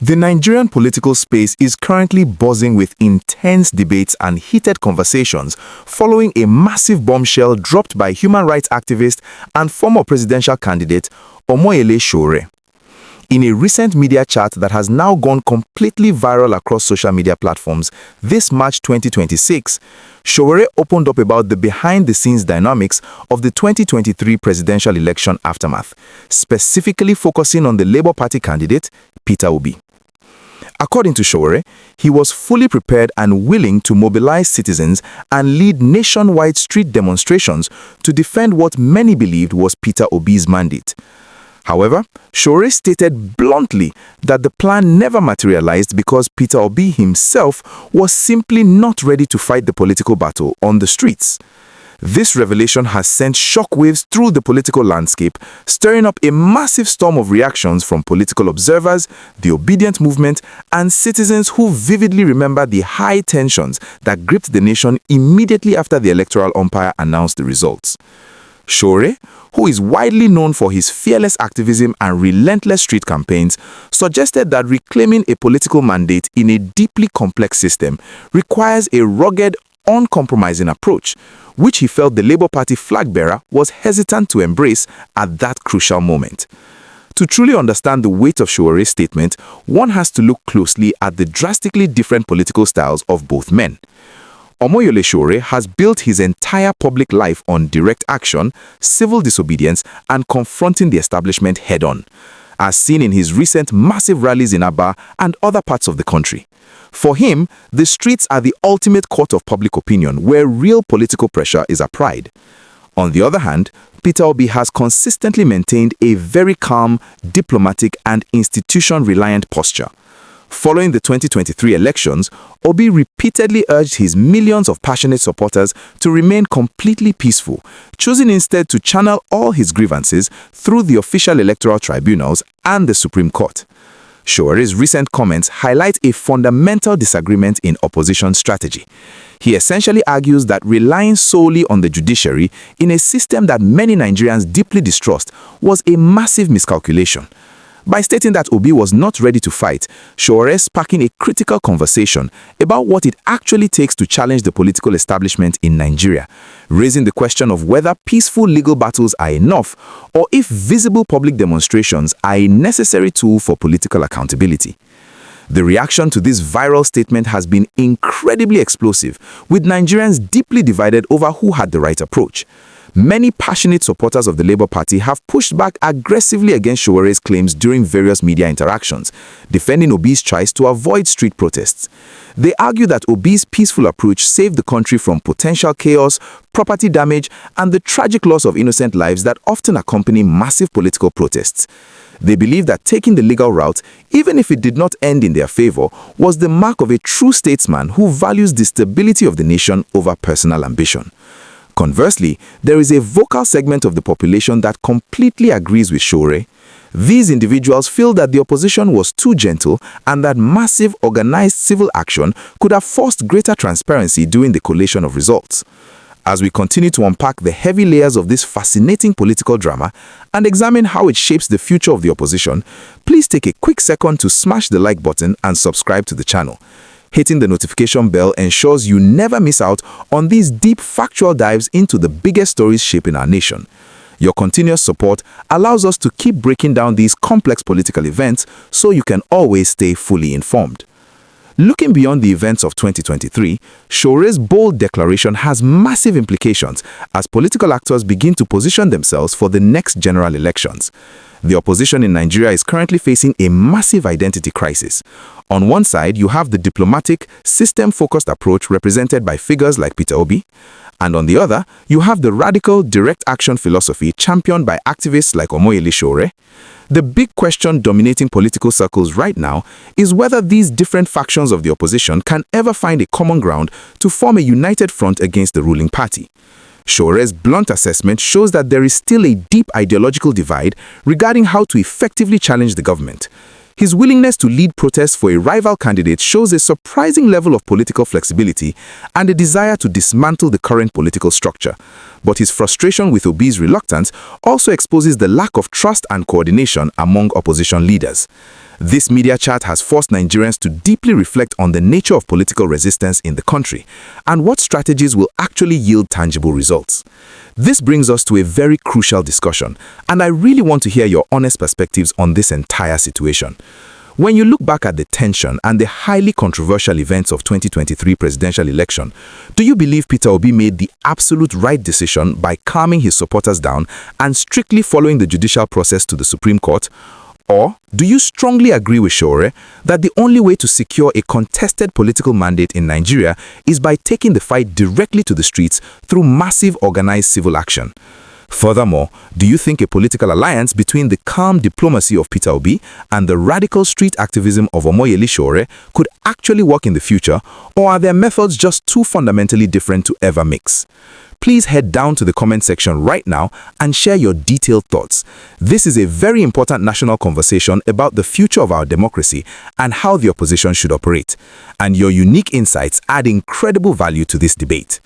The Nigerian political space is currently buzzing with intense debates and heated conversations following a massive bombshell dropped by human rights activist and former presidential candidate Omoyele Sowore. In a recent media chat that has now gone completely viral across social media platforms this March 2026, Sowore opened up about the behind-the-scenes dynamics of the 2023 presidential election aftermath, specifically focusing on the Labour Party candidate, Peter Obi. According to Sowore, he was fully prepared and willing to mobilize citizens and lead nationwide street demonstrations to defend what many believed was Peter Obi's mandate. However, Sowore stated bluntly that the plan never materialized because Peter Obi himself was simply not ready to fight the political battle on the streets. This revelation has sent shockwaves through the political landscape, stirring up a massive storm of reactions from political observers, the obedient movement, and citizens who vividly remember the high tensions that gripped the nation immediately after the electoral umpire announced the results. Sowore, who is widely known for his fearless activism and relentless street campaigns, suggested that reclaiming a political mandate in a deeply complex system requires a rugged, uncompromising approach, which he felt the Labour Party flag-bearer was hesitant to embrace at that crucial moment. To truly understand the weight of Sowore's statement, one has to look closely at the drastically different political styles of both men. Omoyele Sowore has built his entire public life on direct action, civil disobedience, and confronting the establishment head-on, as seen in his recent massive rallies in Aba and other parts of the country. For him, the streets are the ultimate court of public opinion where real political pressure is applied. On the other hand, Peter Obi has consistently maintained a very calm, diplomatic, and institution-reliant posture. Following the 2023 elections, Obi repeatedly urged his millions of passionate supporters to remain completely peaceful, choosing instead to channel all his grievances through the official electoral tribunals and the Supreme Court. Sowore's recent comments highlight a fundamental disagreement in opposition strategy. He essentially argues that relying solely on the judiciary in a system that many Nigerians deeply distrust was a massive miscalculation. By stating that Obi was not ready to fight, Sowore sparking a critical conversation about what it actually takes to challenge the political establishment in Nigeria, raising the question of whether peaceful legal battles are enough or if visible public demonstrations are a necessary tool for political accountability. The reaction to this viral statement has been incredibly explosive, with Nigerians deeply divided over who had the right approach. Many passionate supporters of the Labour Party have pushed back aggressively against Sowore's claims during various media interactions, defending Obi's choice to avoid street protests. They argue that Obi's peaceful approach saved the country from potential chaos, property damage, and the tragic loss of innocent lives that often accompany massive political protests. They believe that taking the legal route, even if it did not end in their favor, was the mark of a true statesman who values the stability of the nation over personal ambition. Conversely, there is a vocal segment of the population that completely agrees with Sowore. These individuals feel that the opposition was too gentle and that massive organized civil action could have forced greater transparency during the collation of results. As we continue to unpack the heavy layers of this fascinating political drama and examine how it shapes the future of the opposition, please take a quick second to smash the like button and subscribe to the channel. Hitting the notification bell ensures you never miss out on these deep factual dives into the biggest stories shaping our nation. Your continuous support allows us to keep breaking down these complex political events so you can always stay fully informed. Looking beyond the events of 2023, Sowore's bold declaration has massive implications as political actors begin to position themselves for the next general elections. The opposition in Nigeria is currently facing a massive identity crisis. On one side, you have the diplomatic, system-focused approach represented by figures like Peter Obi, and on the other, you have the radical, direct action philosophy championed by activists like Omoyele Sowore. The big question dominating political circles right now is whether these different factions of the opposition can ever find a common ground to form a united front against the ruling party. Sowore's blunt assessment shows that there is still a deep ideological divide regarding how to effectively challenge the government. His willingness to lead protests for a rival candidate shows a surprising level of political flexibility and a desire to dismantle the current political structure. But his frustration with Obi's reluctance also exposes the lack of trust and coordination among opposition leaders. This media chat has forced Nigerians to deeply reflect on the nature of political resistance in the country and what strategies will actually yield tangible results. This brings us to a very crucial discussion, and I really want to hear your honest perspectives on this entire situation. When you look back at the tension and the highly controversial events of 2023 presidential election, do you believe Peter Obi made the absolute right decision by calming his supporters down and strictly following the judicial process to the Supreme Court? Or do you strongly agree with Sowore that the only way to secure a contested political mandate in Nigeria is by taking the fight directly to the streets through massive organized civil action? Furthermore, do you think a political alliance between the calm diplomacy of Peter Obi and the radical street activism of Omoyele Sowore could actually work in the future, or are their methods just too fundamentally different to ever mix? Please head down to the comment section right now and share your detailed thoughts. This is a very important national conversation about the future of our democracy and how the opposition should operate. And your unique insights add incredible value to this debate.